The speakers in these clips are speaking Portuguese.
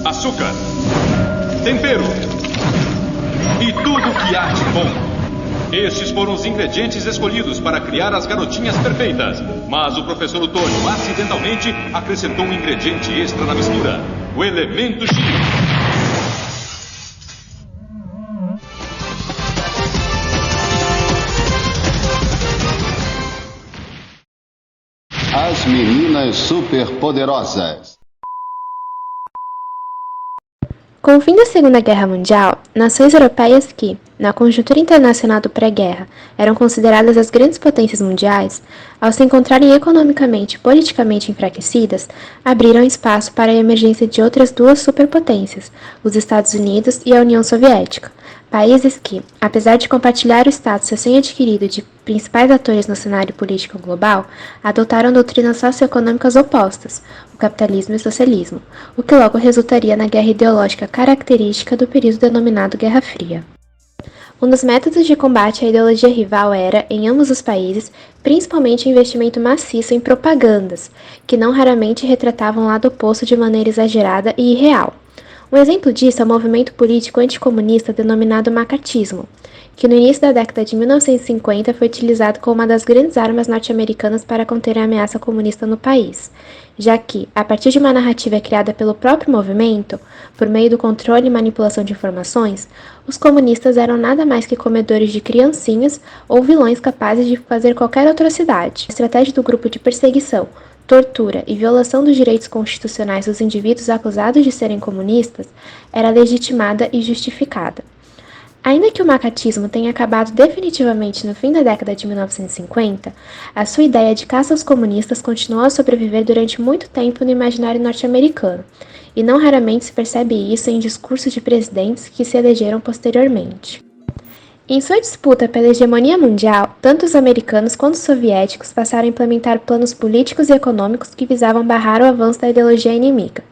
Açúcar, tempero e tudo que há de bom. Estes foram os ingredientes escolhidos para criar as garotinhas perfeitas. Mas o professor Otônio acidentalmente acrescentou um ingrediente extra na mistura: o elemento X. As meninas superpoderosas. Com o fim da Segunda Guerra Mundial, nações europeias que, na conjuntura internacional do pré-guerra, eram consideradas as grandes potências mundiais, ao se encontrarem economicamente e politicamente enfraquecidas, abriram espaço para a emergência de outras duas superpotências, os Estados Unidos e a União Soviética, países que, apesar de compartilhar o status recém-adquirido de principais atores no cenário político global, adotaram doutrinas socioeconômicas opostas, o capitalismo e o socialismo, o que logo resultaria na guerra ideológica característica do período denominado Guerra Fria. Um dos métodos de combate à ideologia rival era, em ambos os países, principalmente o investimento maciço em propagandas, que não raramente retratavam o lado oposto de maneira exagerada e irreal. Um exemplo disso é o movimento político anticomunista denominado macartismo, que no início da década de 1950 foi utilizado como uma das grandes armas norte-americanas para conter a ameaça comunista no país, já que, a partir de uma narrativa criada pelo próprio movimento, por meio do controle e manipulação de informações, os comunistas eram nada mais que comedores de criancinhas ou vilões capazes de fazer qualquer atrocidade. A estratégia do grupo de perseguição, tortura e violação dos direitos constitucionais dos indivíduos acusados de serem comunistas era legitimada e justificada. Ainda que o macartismo tenha acabado definitivamente no fim da década de 1950, a sua ideia de caça aos comunistas continuou a sobreviver durante muito tempo no imaginário norte-americano, e não raramente se percebe isso em discursos de presidentes que se elegeram posteriormente. Em sua disputa pela hegemonia mundial, tanto os americanos quanto os soviéticos passaram a implementar planos políticos e econômicos que visavam barrar o avanço da ideologia inimiga.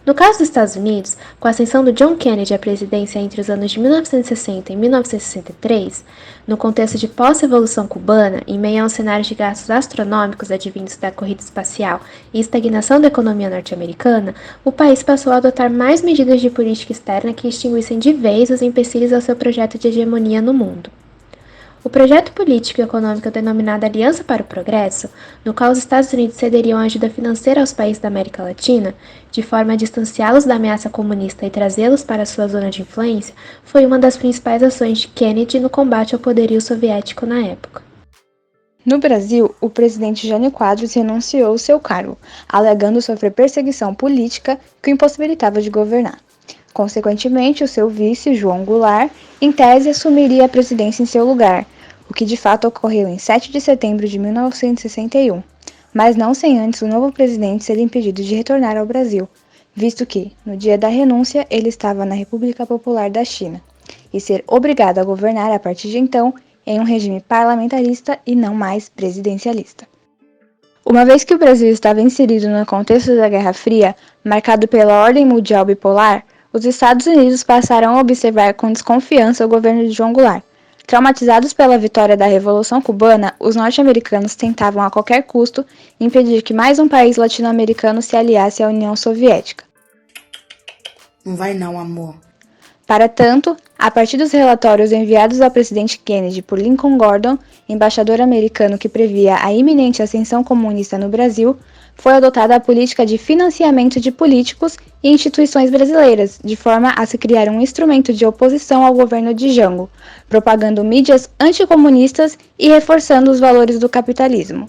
No caso dos Estados Unidos, com a ascensão do John Kennedy à presidência entre os anos de 1960 e 1963, no contexto de pós-revolução cubana, em meio a um cenário de gastos astronômicos advindos da corrida espacial e estagnação da economia norte-americana, o país passou a adotar mais medidas de política externa que extinguissem de vez os empecilhos ao seu projeto de hegemonia no mundo. O projeto político e econômico denominado Aliança para o Progresso, no qual os Estados Unidos cederiam ajuda financeira aos países da América Latina, de forma a distanciá-los da ameaça comunista e trazê-los para sua zona de influência, foi uma das principais ações de Kennedy no combate ao poderio soviético na época. No Brasil, o presidente Jânio Quadros renunciou ao seu cargo, alegando sofrer perseguição política que o impossibilitava de governar. Consequentemente, o seu vice, João Goulart, em tese assumiria a presidência em seu lugar, o que de fato ocorreu em 7 de setembro de 1961, mas não sem antes o novo presidente ser impedido de retornar ao Brasil, visto que, no dia da renúncia, ele estava na República Popular da China, e ser obrigado a governar a partir de então em um regime parlamentarista e não mais presidencialista. Uma vez que o Brasil estava inserido no contexto da Guerra Fria, marcado pela ordem mundial bipolar, os Estados Unidos passaram a observar com desconfiança o governo de João Goulart. Traumatizados pela vitória da Revolução Cubana, os norte-americanos tentavam a qualquer custo impedir que mais um país latino-americano se aliasse à União Soviética. Não vai não, amor. Para tanto, a partir dos relatórios enviados ao presidente Kennedy por Lincoln Gordon, embaixador americano que previa a iminente ascensão comunista no Brasil, foi adotada a política de financiamento de políticos e instituições brasileiras, de forma a se criar um instrumento de oposição ao governo de Jango, propagando mídias anticomunistas e reforçando os valores do capitalismo.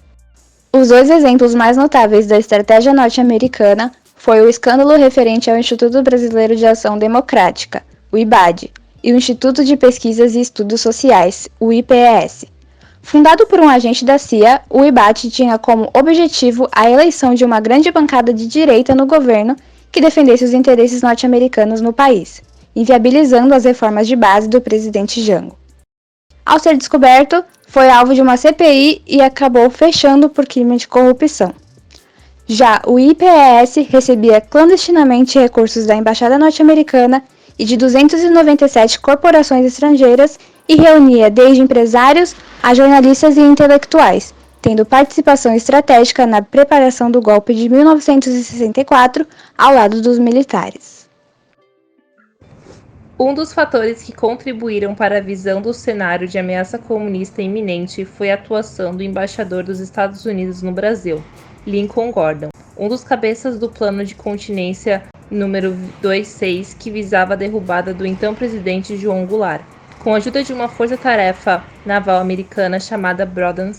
Os dois exemplos mais notáveis da estratégia norte-americana foi o escândalo referente ao Instituto Brasileiro de Ação Democrática, o IBAD, e o Instituto de Pesquisas e Estudos Sociais, o IPES. Fundado por um agente da CIA, o IBAD tinha como objetivo a eleição de uma grande bancada de direita no governo que defendesse os interesses norte-americanos no país, inviabilizando as reformas de base do presidente Jango. Ao ser descoberto, foi alvo de uma CPI e acabou fechando por crime de corrupção. Já o IPES recebia clandestinamente recursos da Embaixada Norte-Americana e de 297 corporações estrangeiras e reunia desde empresários a jornalistas e intelectuais, tendo participação estratégica na preparação do golpe de 1964 ao lado dos militares. Um dos fatores que contribuíram para a visão do cenário de ameaça comunista iminente foi a atuação do embaixador dos Estados Unidos no Brasil, Lincoln Gordon, um dos cabeças do plano de contingência número 26 que visava a derrubada do então presidente João Goulart, com a ajuda de uma força-tarefa naval americana chamada Brodmann.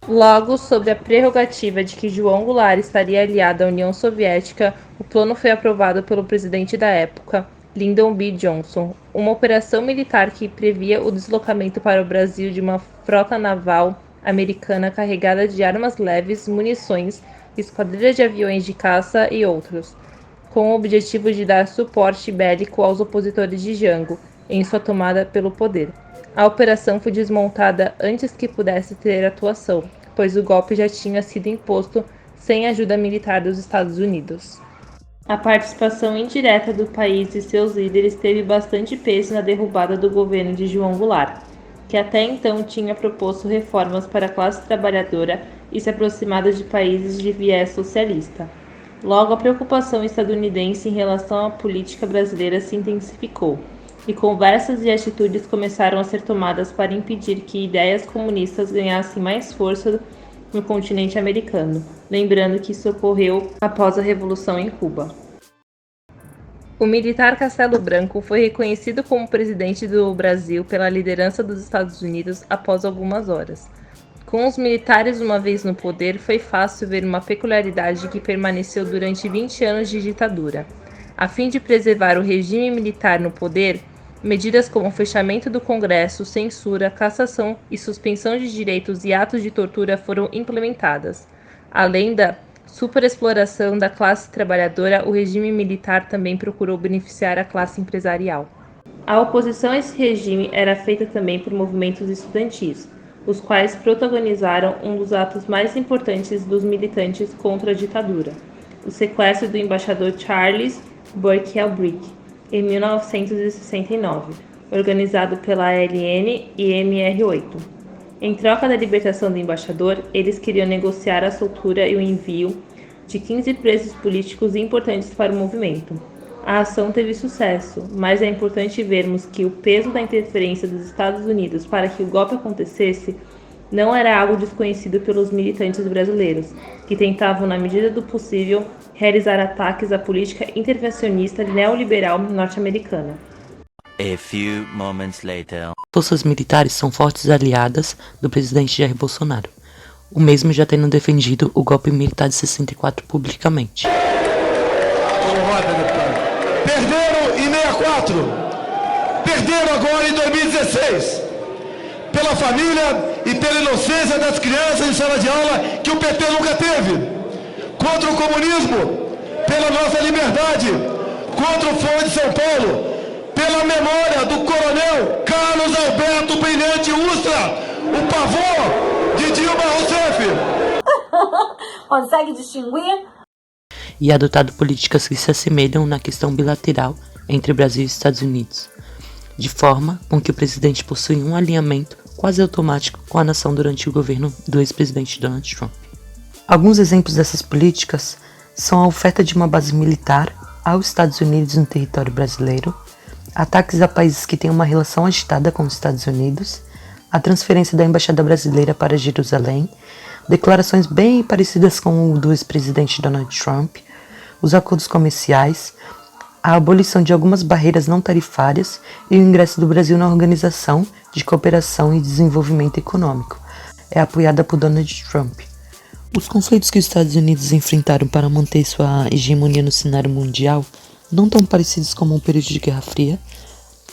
Logo, sob a prerrogativa de que João Goulart estaria aliado à União Soviética, o plano foi aprovado pelo presidente da época, Lyndon B. Johnson, uma operação militar que previa o deslocamento para o Brasil de uma frota naval americana carregada de armas leves, munições, esquadrilha de aviões de caça e outros, com o objetivo de dar suporte bélico aos opositores de Jango em sua tomada pelo poder. A operação foi desmontada antes que pudesse ter atuação, pois o golpe já tinha sido imposto sem ajuda militar dos Estados Unidos. A participação indireta do país e seus líderes teve bastante peso na derrubada do governo de João Goulart, que até então tinha proposto reformas para a classe trabalhadora e se aproximado de países de viés socialista. Logo, a preocupação estadunidense em relação à política brasileira se intensificou, e conversas e atitudes começaram a ser tomadas para impedir que ideias comunistas ganhassem mais força no continente americano, lembrando que isso ocorreu após a Revolução em Cuba. O militar Castelo Branco foi reconhecido como presidente do Brasil pela liderança dos Estados Unidos após algumas horas. Com os militares uma vez no poder, foi fácil ver uma peculiaridade que permaneceu durante 20 anos de ditadura. A fim de preservar o regime militar no poder, medidas como o fechamento do Congresso, censura, cassação e suspensão de direitos e atos de tortura foram implementadas. Além da superexploração da classe trabalhadora, o regime militar também procurou beneficiar a classe empresarial. A oposição a esse regime era feita também por movimentos estudantis, os quais protagonizaram um dos atos mais importantes dos militantes contra a ditadura, o sequestro do embaixador Charles Boerkel-Brick, em 1969, organizado pela ALN e MR8. Em troca da libertação do embaixador, eles queriam negociar a soltura e o envio de 15 presos políticos importantes para o movimento. A ação teve sucesso, mas é importante vermos que o peso da interferência dos Estados Unidos para que o golpe acontecesse não era algo desconhecido pelos militantes brasileiros, que tentavam, na medida do possível, realizar ataques à política intervencionista neoliberal norte-americana. A few moments later. Forças militares são fortes aliadas do presidente Jair Bolsonaro, o mesmo já tendo defendido o golpe militar de 64 publicamente. Perderam em 64, perderam agora em 2016, pela família e pela inocência das crianças em sala de aula que o PT nunca teve, contra o comunismo, pela nossa liberdade, contra o Fórum de São Paulo, pela memória do coronel Carlos Alberto Brilhante Ustra, o pavor de Dilma Rousseff. Consegue distinguir? E adotado políticas que se assemelham na questão bilateral entre Brasil e Estados Unidos, de forma com que o presidente possui um alinhamento quase automático com a nação durante o governo do ex-presidente Donald Trump. Alguns exemplos dessas políticas são a oferta de uma base militar aos Estados Unidos no território brasileiro, ataques a países que têm uma relação agitada com os Estados Unidos, a transferência da embaixada brasileira para Jerusalém, declarações bem parecidas com o do ex-presidente Donald Trump, os acordos comerciais, a abolição de algumas barreiras não tarifárias e o ingresso do Brasil na Organização de Cooperação e Desenvolvimento Econômico, é apoiada por Donald Trump. Os conflitos que os Estados Unidos enfrentaram para manter sua hegemonia no cenário mundial não tão parecidos como um período de Guerra Fria,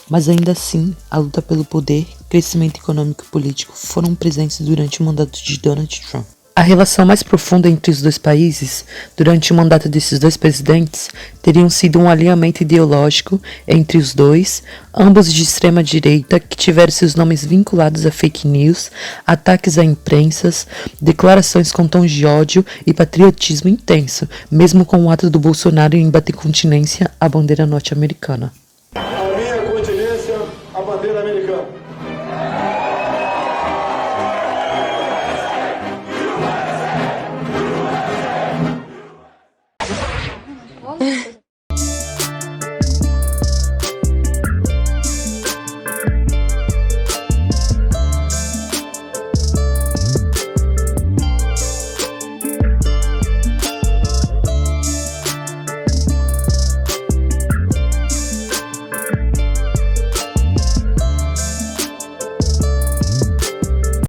mas ainda assim a luta pelo poder, crescimento econômico e político foram presentes durante o mandato de Donald Trump. A relação mais profunda entre os dois países, durante o mandato desses dois presidentes, teriam sido um alinhamento ideológico entre os dois, ambos de extrema direita, que tiveram seus nomes vinculados a fake news, ataques a imprensas, declarações com tons de ódio e patriotismo intenso, mesmo com o ato do Bolsonaro em bater continência à bandeira norte-americana. A minha continência à bandeira americana.